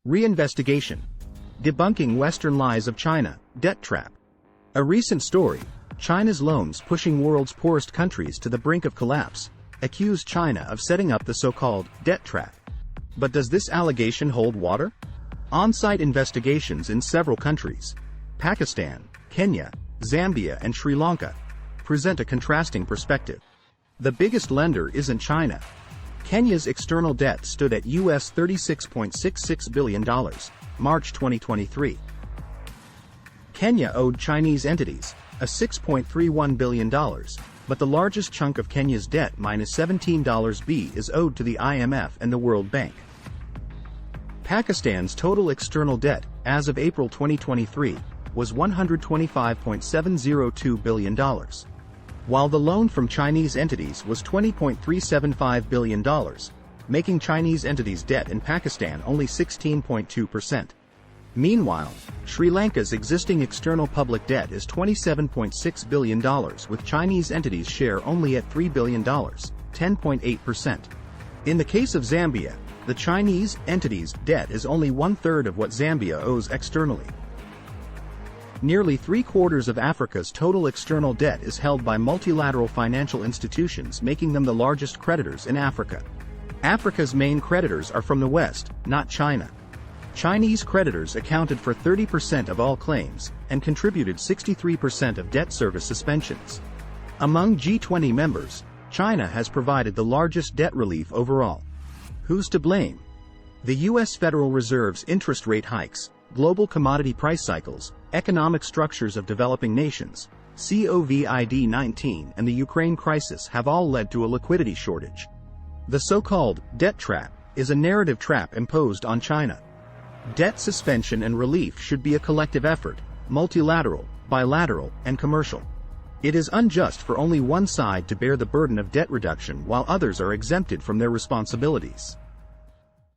Reinvestigation. Debunking Western Lies of China, Debt Trap. A recent story, China's loans pushing world's poorest countries to the brink of collapse, accused China of setting up the so-called debt trap. But does this allegation hold water? On-site investigations in several countries, Pakistan, Kenya, Zambia and Sri Lanka, present a contrasting perspective. The biggest lender isn't China. Kenya's external debt stood at US $36.66 billion, March 2023. Kenya owed Chinese entities a $6.31 billion, but the largest chunk of Kenya's debt, -$17 is owed to the IMF and the World Bank. Pakistan's total external debt, as of April 2023, was $125.702 billion, while the loan from Chinese entities was $20.375 billion, making Chinese entities' debt in Pakistan only 16.2%. Meanwhile, Sri Lanka's existing external public debt is $27.6 billion, with Chinese entities' share only at $3 billion, 10.8%. In the case of Zambia, the Chinese entity's debt is only one-third of what Zambia owes externally. Nearly three-quarters of Africa's total external debt is held by multilateral financial institutions, making them the largest creditors in Africa. Africa's main creditors are from the West, not China. Chinese creditors accounted for 30% of all claims, and contributed 63% of debt service suspensions. Among G20 members, China has provided the largest debt relief overall. Who's to blame? The U.S. Federal Reserve's interest rate hikes, global commodity price cycles, economic structures of developing nations, COVID-19 and the Ukraine crisis have all led to a liquidity shortage. The so-called debt trap is a narrative trap imposed on China. Debt suspension and relief should be a collective effort, multilateral, bilateral, and commercial. It is unjust for only one side to bear the burden of debt reduction while others are exempted from their responsibilities.